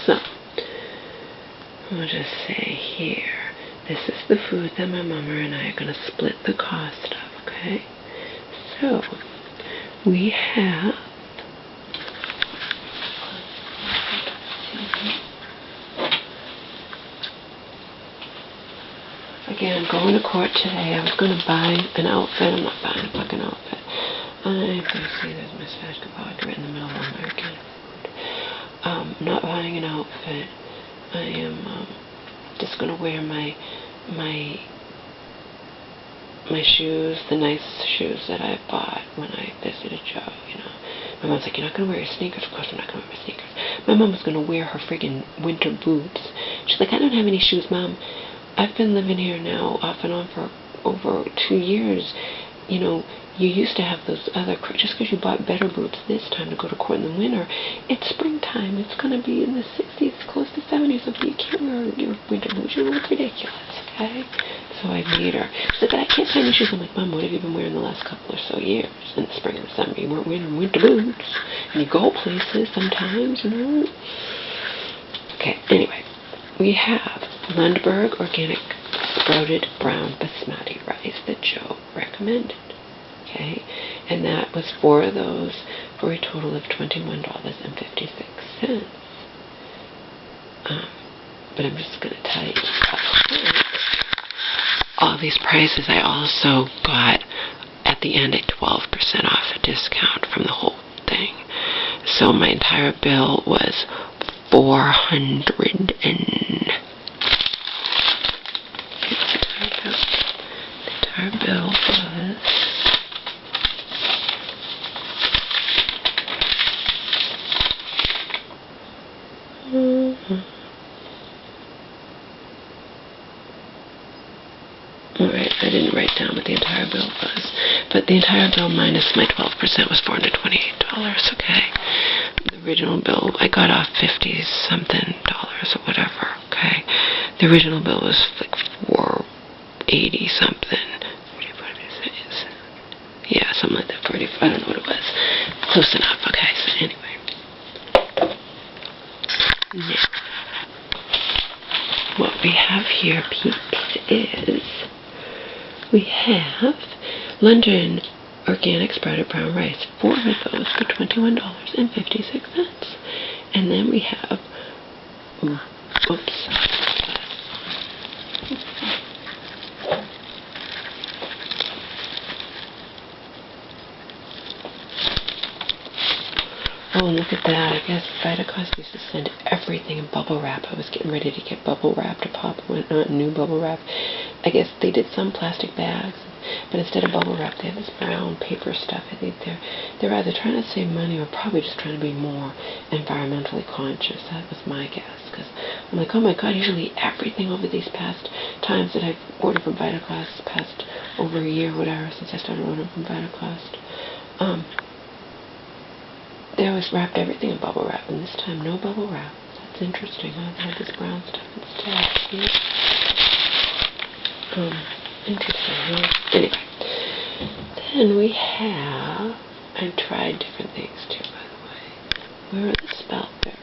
So, we'll just say here, this is the food that my mama and I are going to split the cost of, okay? So, we have again, I'm going to court today. I was going to buy an outfit. I'm not buying a fucking outfit. I'm going to see there's Miss Vitacost right in the middle of my organic food. I'm not buying an outfit. I am just going to wear my shoes, the nice shoes that I bought when I visited Joe, you know. My mom's like, you're not going to wear your sneakers? Of course I'm not going to wear my sneakers. My mom was going to wear her friggin' winter boots. She's like, I don't have any shoes, Mom. I've been living here now off and on for over 2 years. You know, you used to have those other, just because you bought better boots this time to go to court in the winter, it's springtime. It's going to be in the 60s, close to 70s, so you can't wear your winter boots. You know, it's ridiculous, okay? So I made her. She's like, I can't find your shoes. I'm like, Mom, what have you been wearing the last couple or so years? In the spring and the summer, you weren't wearing winter boots. And you go places sometimes, you know. Okay, anyway, we have Lundberg Organic Sprouted Brown Basmati Rice that Joe recommended. Okay, and that was 4 of those for a total of $21.56. But I'm just going to tell you all these prices. I also got at the end a 12% off a discount from the whole thing. So my entire bill was $400 and the entire bill was alright, I didn't write down what the entire bill was, but the entire bill minus my 12% was $428, okay? The original bill, I got off $50-something or whatever, okay? The original bill was like $480-something. Yeah, something like that, 40, I don't know what it was. Close enough, okay, so anyway. Now, what we have here, peeps, is we have London Organic Sprouted Brown Rice, 4 of those for $21.56. And then we have, oops. Oh, and look at that. I guess Vitacost used to send everything in bubble wrap. I was getting ready to get bubble wrap to pop, new bubble wrap. I guess they did some plastic bags, but instead of bubble wrap, they have this brown paper stuff. I think they're either trying to save money or probably just trying to be more environmentally conscious. That was my guess, because I'm like, oh my God, usually everything over these past times that I've ordered from Vitacost, past over a year, whatever, since I started ordering from Vitacost, they always wrapped everything in bubble wrap, and this time no bubble wrap. That's interesting. I've had this brown stuff instead. Interesting, huh? Anyway, then we have, I tried different things too, by the way. Where are the spelt berries?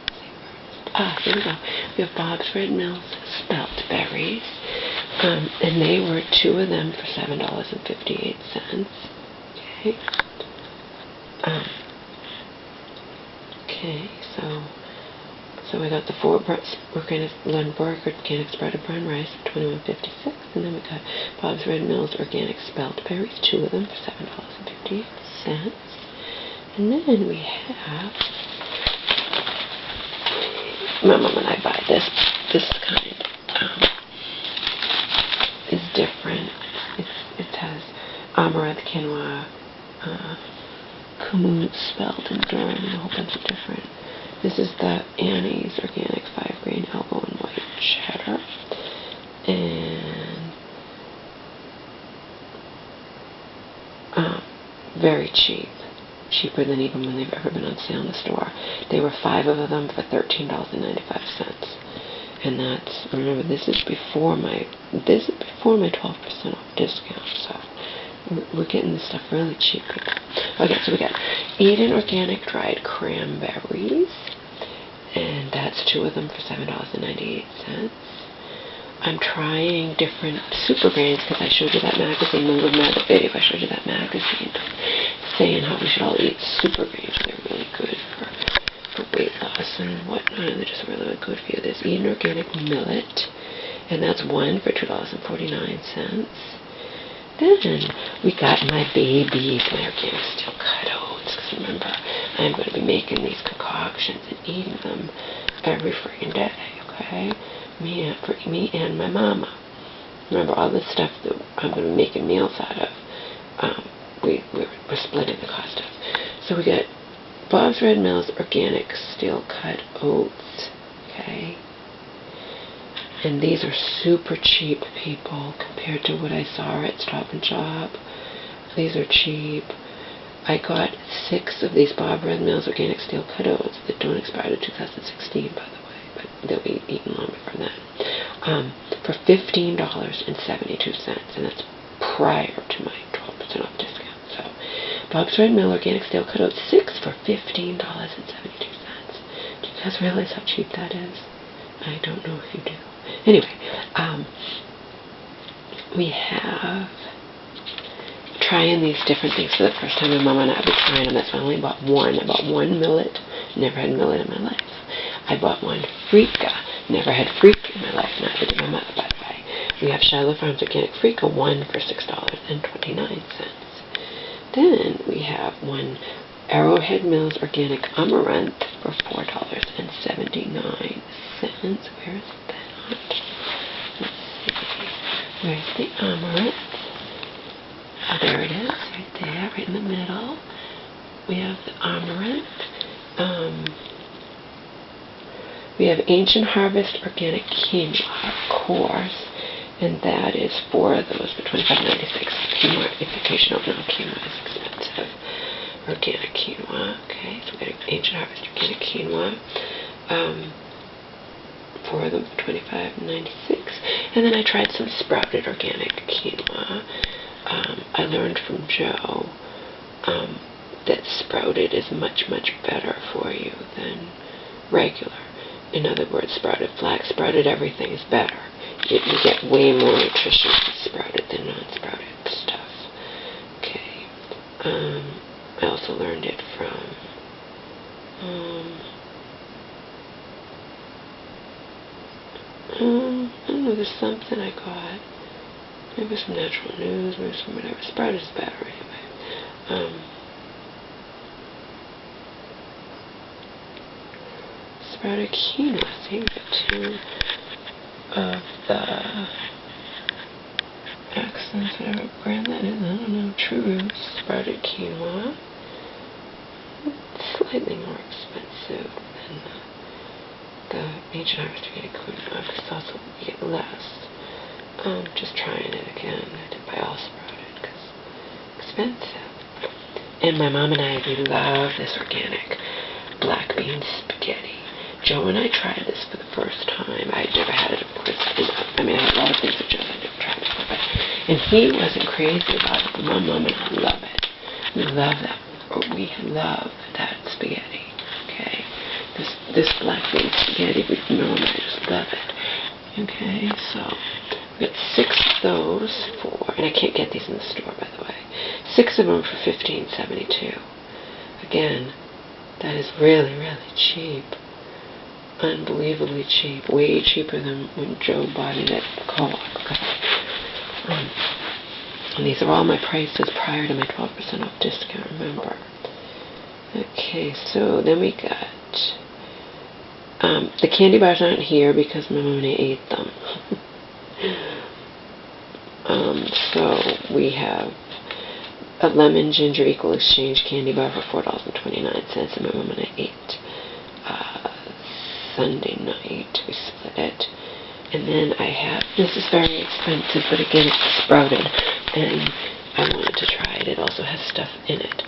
Let's see where here we go. We have Bob's Red Mill's spelt berries, and they were 2 of them for $7.58. Okay. Okay, so we got the 4 Lundberg Organic Sprouted Brown Rice for $21.56, and then we got Bob's Red Mill's Organic Spelt Berries, 2 of them for $7.58, and then we have, my mom and I buy this kind, is different. It has amaranth, quinoa, kumun, spelt, and durum, and a whole bunch of different. This is the Annie's Organic 5-grain elbow and white cheddar, and very cheap, cheaper than even when they've ever been on sale in the store. They were 5 of them for $13.95, and that's, remember, this is before my 12% off discount, so we're getting this stuff really cheap. Okay, so we got Eden Organic Dried Cranberries, and that's 2 of them for $7.98. I'm trying different super grains because I showed you that magazine. Remember the video? I showed you that magazine saying how we should all eat super grains. They're really good for weight loss and whatnot. They're just really, really good for you. There's Eating Organic Millet, and that's 1 for $2.49. Then we got my babies, my organic steel cut oats. Because remember, I'm going to be making these concoctions and eating them every freaking day. Okay. Me and my mama. Remember, all this stuff that I'm going to be making meals out of, we're splitting the cost of. So we got Bob's Red Mill's Organic Steel Cut Oats, okay? And these are super cheap, people, compared to what I saw at Stop and Shop. These are cheap. I got 6 of these Bob Red Mill's Organic Steel Cut Oats that don't expire to 2016, by the way. But they'll be eaten long before that, for $15.72, and that's prior to my 12% off discount. So, Bob's Red Mill Organic Steel Cut Oats 6 for $15.72. Do you guys realize how cheap that is? I don't know if you do. Anyway, we have trying these different things for the first time. My mom and I have been trying them. That's why I only bought one. I bought one millet. Never had millet in my life. I bought one Freeka. Never had Freeka in my life. Neither did my mother, by the way. We have Shiloh Farms Organic Freeka, 1 for $6.29. Then we have one Arrowhead Mills Organic Amaranth for $4.79. Where is that? Let's see. Where's the amaranth? Oh, there it is, right there, right in the middle. We have the amaranth. We have Ancient Harvest Organic Quinoa, of course, and that is 4 of those for $25.96. Quinoa, if in case you don't know, quinoa is expensive. Organic quinoa, okay, so we got Ancient Harvest Organic Quinoa, 4 of them for $25.96. And then I tried some sprouted organic quinoa. I learned from Joe that sprouted is much, much better for you than regular. In other words, sprouted flax, sprouted everything is better. You get way more nutrition from sprouted than non-sprouted stuff. Okay. I also learned it from I don't know, there's something I got. Maybe some Natural News, maybe some whatever. Sprouted is better anyway. Sprouted quinoa. See, we got 2 of the Accents, whatever brand that is. I don't know. True Roots Sprouted Quinoa. It's slightly more expensive than the Ancient Harvest Organic Quinoa, because also you get less. Just trying it again. I did buy all sprouted because it's expensive. And my mom and I, we love this organic black bean spaghetti. Joe and I tried this for the first time. I'd never had it, of course. I mean, I had a lot of things with Joe that I never tried before, but, and he wasn't crazy about it, but my mom and I love it. We love that. We love that spaghetti. Okay, this black bean spaghetti. My mom and I just love it. Okay, so we got 6 of those for, and I can't get these in the store, by the way. 6 of them for $15.72. Again, that is really, really cheap. Unbelievably cheap. Way cheaper than when Joe bought it at Co-op. And these are all my prices prior to my 12% off discount, remember. Okay, so then we got the candy bars aren't here because my mom and I ate them. So we have a lemon ginger equal exchange candy bar for $4.29, and my mom and I ate Sunday night. We split it. And then I have, this is very expensive, but again it's sprouted, and I wanted to try it. It also has stuff in it.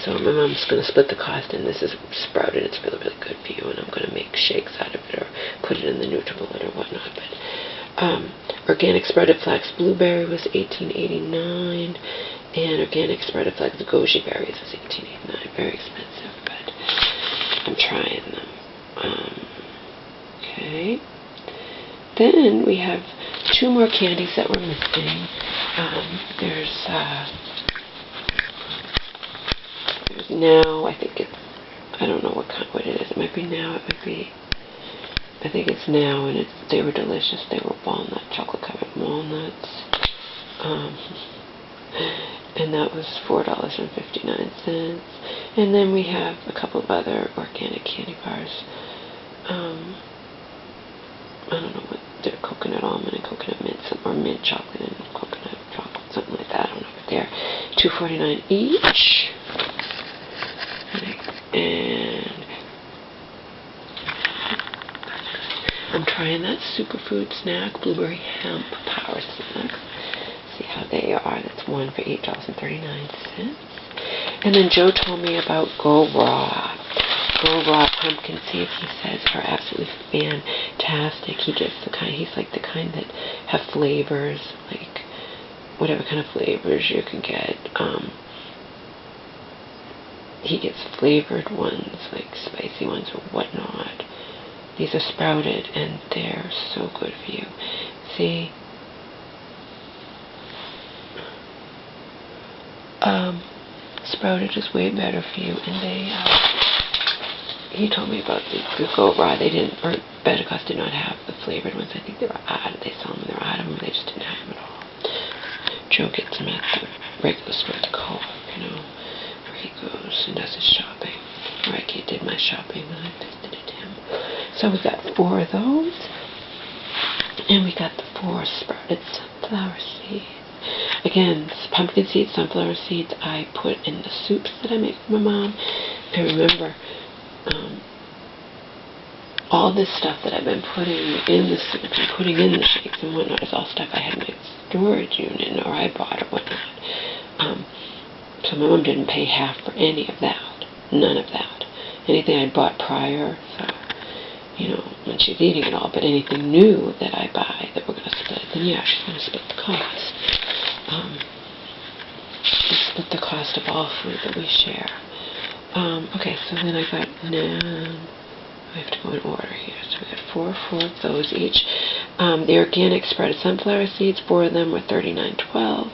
So my mom's going to split the cost, and this is sprouted. It's really, really good for you, and I'm going to make shakes out of it or put it in the NutriBullet or whatnot. But organic sprouted flax blueberry was $18.89, and organic sprouted flax goji berries was $18.89. Very expensive, but I'm trying them. okay? Then we have 2 more candies that we're missing. There's now, I think it's, I don't know what it is. It might be now, it might be, I think it's now, and they were delicious. They were walnut, chocolate-covered walnuts. And that was $4.59. And then we have a couple of other organic candy bars. I don't know what they're, coconut almond and coconut mint, or mint chocolate and coconut chocolate, something like that. I don't know, but they're $2.49 each. And I'm trying that superfood snack, blueberry hemp power snack. See how they are. That's one for $8.39. And then Joe told me about Go Raw. Go Raw pumpkin seeds, he says, are absolutely fantastic. He gets the kind, he's like the kind that have flavors, like whatever kind of flavors you can get. He gets flavored ones, like spicy ones or whatnot. These are sprouted, and they're so good for you. See? Sprouted is way better for you, and they, he told me about the Go Raw. They didn't, or Vitacost did not have the flavored ones. I think they were out, they saw them, they were out of them, they just didn't have them at all. Joe gets them at the regular store, the co-op, you know, where he goes and does his shopping. Where I did my shopping when I visited him. So we got 4 of those, and we got the 4 sprouted sunflower seeds. Again, pumpkin seeds, sunflower seeds, I put in the soups that I make for my mom. And remember, all this stuff that I've been putting in the soup and putting in the shakes and whatnot is all stuff I had in my storage unit, or I bought or whatnot. So my mom didn't pay half for any of that. None of that. Anything I'd bought prior, so, you know, when she's eating it all, but anything new that I buy that we're going to split, then yeah, she's going to split the cost. We split the cost of all food that we share. Okay, so then I got, I have to go in order here. So we got 4 of those each. The organic sprouted sunflower seeds, 4 of them were $39.12.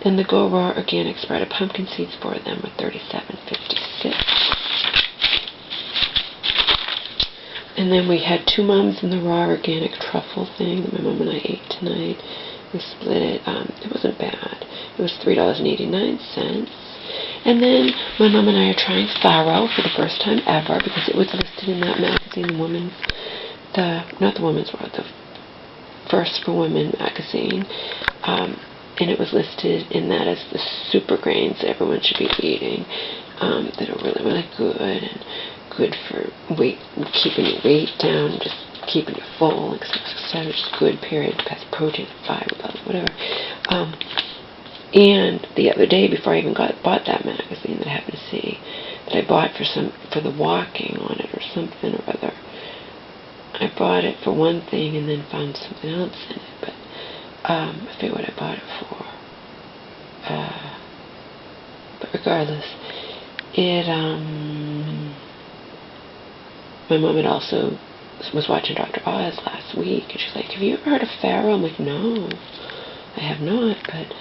And the Go Raw organic sprouted pumpkin seeds, 4 of them were $37.56. And then we had 2 mums in the raw organic truffle thing that my mom and I ate tonight. We split it. It wasn't bad. It was $3.89. And then my mom and I are trying farro for the first time ever, because it was listed in that magazine, not the Women's World, the First for Women magazine. And it was listed in that as the super grains that everyone should be eating, that are really, really good, and good for weight, keeping your weight down, just keeping you full, etc. Just good, period. Has protein, fiber, whatever. And the other day, before I even bought that magazine that I happened to see, that I bought for the walking on it or something or other, I bought it for one thing and then found something else in it. But I forget what I bought it for. But regardless, it my mom had also was watching Dr. Oz last week, and she's like, "Have you ever heard of farro?" I'm like, "No, I have not, but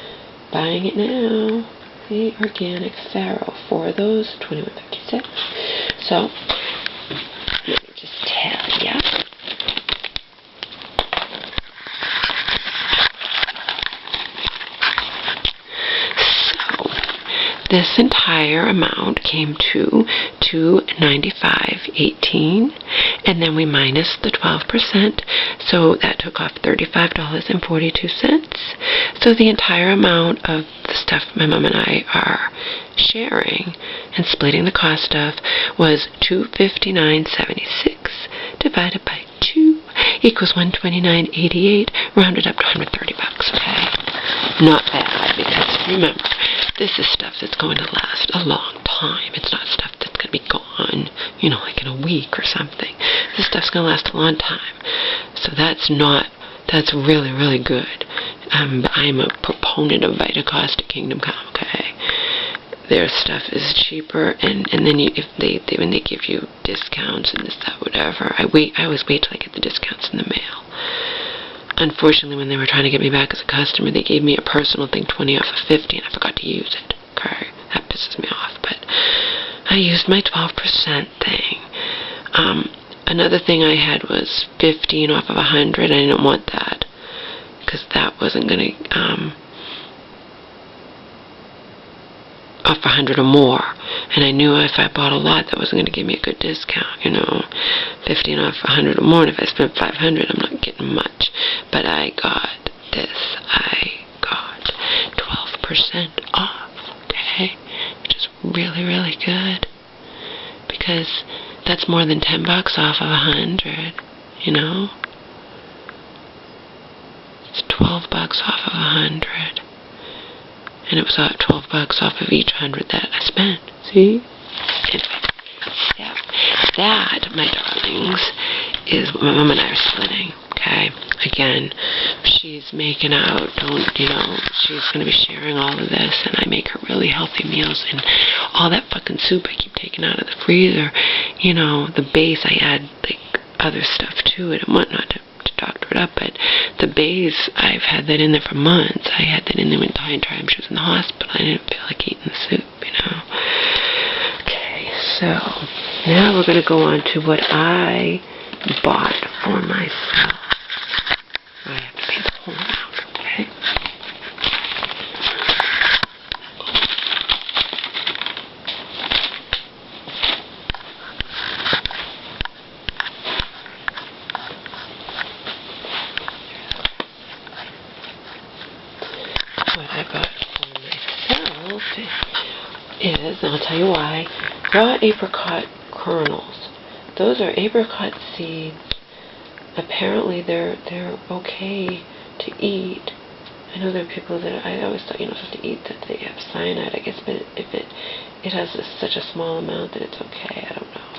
buying it now." The organic farro, 4 of those, $21.56. So let me just tell ya. This entire amount came to $295.18, and then we minus the 12%, so that took off $35.42. So the entire amount of the stuff my mom and I are sharing and splitting the cost of was $259.76 divided by 2 equals $129.88, rounded up to $130, okay? Not bad, because remember, this is stuff that's going to last a long time. It's not stuff that's going to be gone, you know, like in a week or something. This stuff's going to last a long time. So that's really, really good. I'm a proponent of Vitacost at Kingdom Come, okay? their stuff is cheaper, and then when they give you discounts and this, that, whatever, I always wait till I get the discounts in the mail. Unfortunately, when they were trying to get me back as a customer, they gave me a personal thing, 20 off of 50, and I forgot to use it. Okay, that pisses me off, but I used my 12% thing. Another thing I had was 15 off of 100. I didn't want that, because that wasn't going to, off 100 or more, and I knew if I bought a lot, that wasn't going to give me a good discount, 15 off 100 or more, and if I spent 500, I'm not getting much. But I got this. I got 12% off, okay, which is really, really good, because that's more than $10 off of 100, It's $12 off of 100. And it was $12 off of each 100 that I spent. See? Anyway, that, my darlings, is what my mom and I are splitting. Okay? Again, she's making out, she's going to be sharing all of this, and I make her really healthy meals, and all that fucking soup I keep taking out of the freezer, the base, I add, other stuff to it and whatnot to doctor it up, but the base, I've had that in there for months. I had that in there the entire time she was in the hospital. I didn't feel like eating the soup, Okay, so now we're going to go on to what I bought for myself. I have to pay the whole amount, okay? What I bought for myself is, and I'll tell you why, raw apricot kernels. Those are apricot seeds. Apparently they're okay to eat. I know there are people that I always thought you're not supposed to eat that they have cyanide, I guess, but if it has such a small amount that it's okay. I don't know.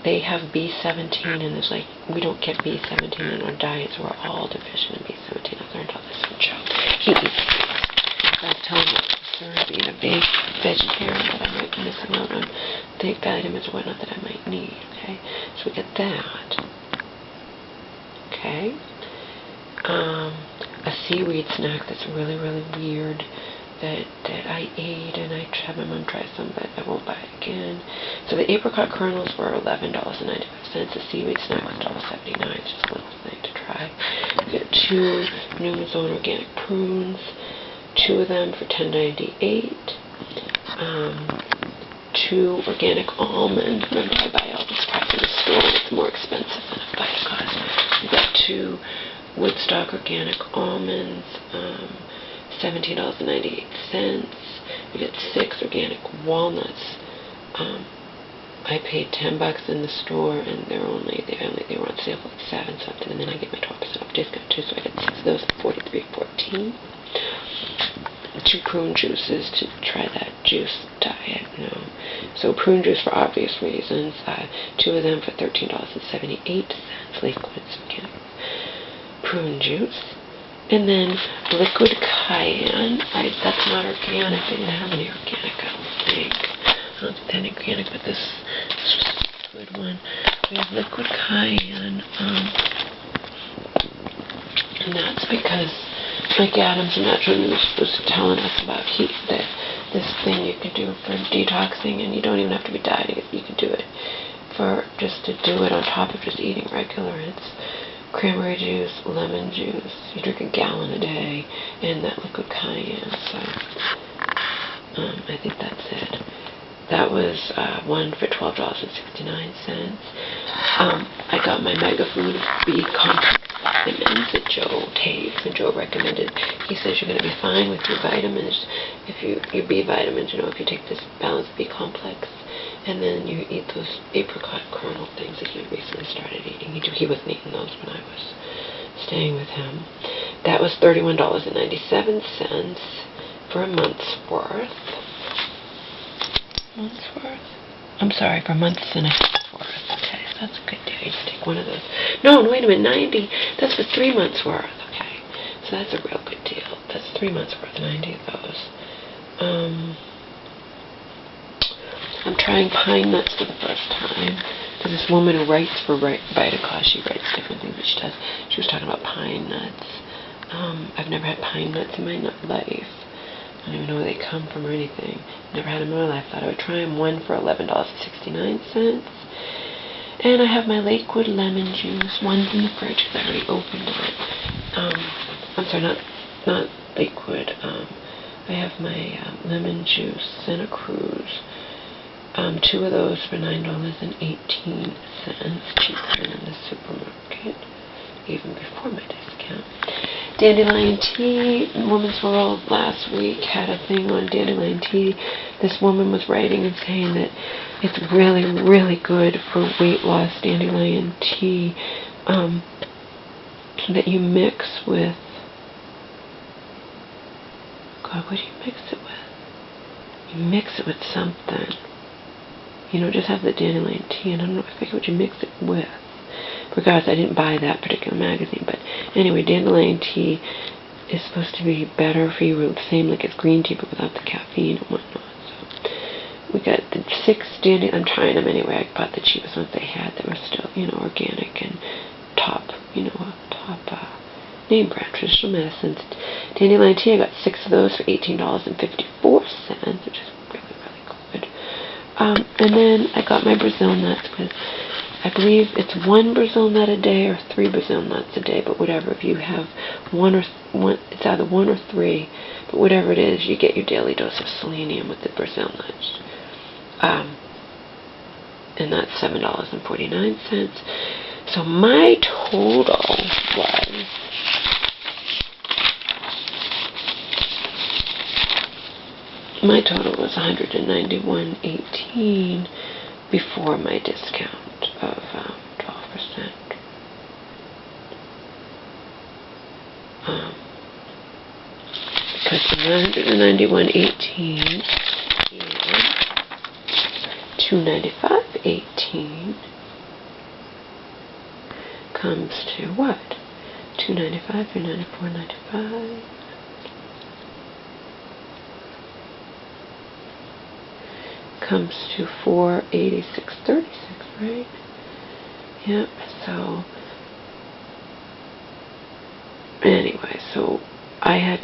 They have B17, and there's we don't get B17 in our diets. We're all deficient in B17. I've learned all this from Joe. He eats these. I was telling him concerned being a big vegetarian that I might be missing out on the vitamins or whatnot that I might need. Okay, so we get that. Okay, a seaweed snack that's really, really weird that I ate, and I had my mom try some, but I won't buy it again. So the apricot kernels were $11.95. The seaweed snack was $1.79. It's just a little thing to try. We got 2 Newman's Own organic prunes, 2 of them for $10.98. 2 organic almonds. Remember, I buy all this crap in the store, and it's more expensive than a Vitacost. We got 2 Woodstock organic almonds, $17.98. We got 6 organic walnuts. I paid $10 in the store, and they were on sale for 7 something, and then I get my 12% off discount too, so I got 6 of those for $43.14. 2 prune juices to try that juice diet, So prune juice for obvious reasons. 2 of them for $13.78. Liquids, prune juice. And then liquid cayenne. That's not organic. They didn't have any organic, I don't think. I don't think they had any organic, but this was a good one. We have liquid cayenne. And that's because Mike Adams and Natural News was telling us about this thing you can do for detoxing, and you don't even have to be dieting. You can do it for just to do it on top of just eating regular. It's cranberry juice, lemon juice. You drink a gallon a day, and that liquid cayenne. So I think that's it. That was one for $12.69. I got my Mega Food B complex vitamins that Joe takes, and Joe recommended. He says you're going to be fine with your vitamins, your B vitamins, if you take this balanced B complex, and then you eat those apricot kernel things that he recently started eating. He wasn't eating those when I was staying with him. That was $31.97 for a month's worth. I'm sorry, for months and a half worth. Okay, so that's a good deal. You just take one of those. No, wait a minute, 90. That's for 3 months worth. Okay, so that's a real good deal. That's 3 months worth, 90 of those. I'm trying pine nuts for the first time. Because this woman who writes for Vitacost, she writes different things that she does. She was talking about pine nuts. I've never had pine nuts in my life. I don't even know where they come from or anything. Never had them in my life. Thought I would try them. One for $11.69. And I have my Lakewood lemon juice. One's in the fridge because I already opened it. I'm sorry, not Lakewood. I have my lemon juice, Santa Cruz. Two of those for $9.18, cheaper than in the supermarket, even before my discount. Dandelion tea. Women's World last week had a thing on dandelion tea. This woman was writing and saying that it's really, really good for weight loss. Dandelion tea that you mix with. God, what do you mix it with? You mix it with something. You know, just have the dandelion tea, and I don't know, I forget what you mix it with. Regardless, I didn't buy that particular magazine, but anyway, dandelion tea is supposed to be better for you, the same like as green tea, but without the caffeine and whatnot. So, we got the 6 dandelion, I'm trying them anyway. I bought the cheapest ones they had that were still, you know, organic and top name brand, traditional medicines. Dandelion tea, I got 6 of those for $18.54, which is really, really good. And then I got my Brazil nuts because I believe it's 1 Brazil nut a day or 3 Brazil nuts a day, but whatever. If you have one, it's either 1 or 3, but whatever it is, you get your daily dose of selenium with the Brazil nuts. And that's $7.49. So my total was $191.18 before my discount of 12%. Because $191.18 and $295.18 comes to what? $295, $394.95. Comes to $486.36, right? Yep. So anyway, so I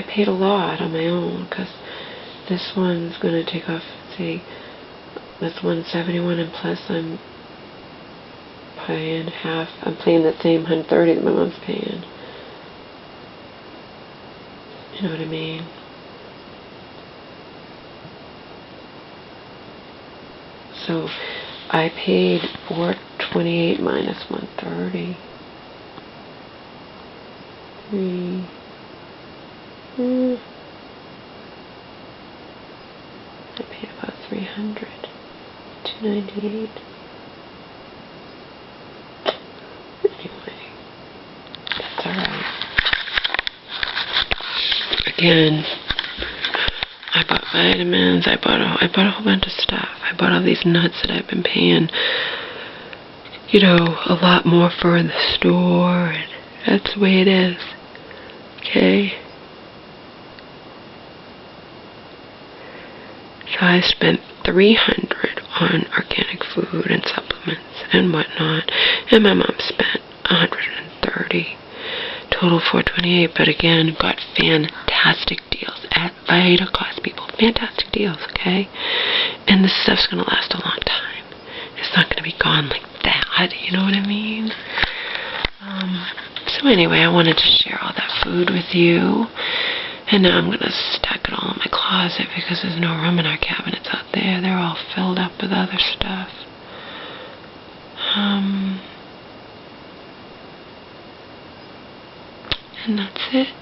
paid a lot on my own because this one's gonna take off. See, that's $171, and plus I'm paying half. I'm paying the same $130 that my mom's paying. You know what I mean? So I paid $428 minus $130. I paid about $300. $298. Anyway, that's alright. Again, I bought vitamins. I bought a whole bunch of stuff. I bought all these nuts that I've been paying, you know, a lot more for in the store. And that's the way it is. Okay? So I spent $300 on organic food and supplements and whatnot, and my mom spent $130. Total $428, but again, got fantastic deals at Vitacost, people. Fantastic deals, okay? And this stuff's gonna last a long time. It's not gonna be gone like that, you know what I mean? So anyway, I wanted to share all that food with you. And now I'm gonna stack it all in my closet because there's no room in our cabinets out there. They're all filled up with other stuff. And that's it.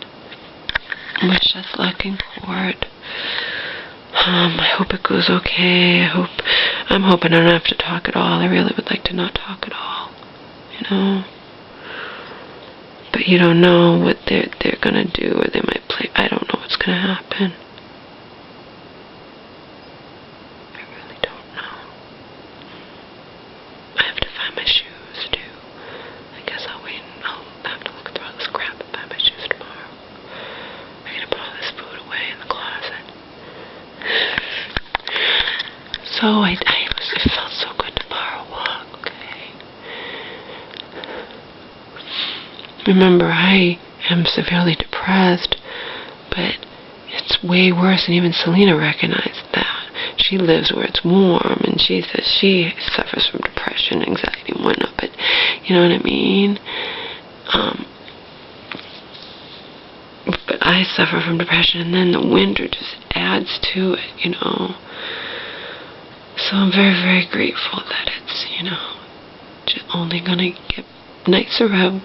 Wish us luck in court. I hope it goes okay. I'm hoping I don't have to talk at all. I really would like to not talk at all. You know? But you don't know what they're gonna do, or they might play. I don't know what's gonna happen. I really don't know. I have to find my shoes too. I guess I'll wait. I'll have to look through all this crap and find my shoes tomorrow. I'm gonna put all this food away in the closet. it felt so good to power walk, okay? Remember, I am severely depressed, but it's way worse, and even Selena recognized that. She lives where it's warm, and she says she suffers from depression, anxiety, and whatnot, but you know what I mean? But I suffer from depression, and then the winter just adds to it, you know? So I'm very, very grateful that it's, you know, just only gonna get nicer out.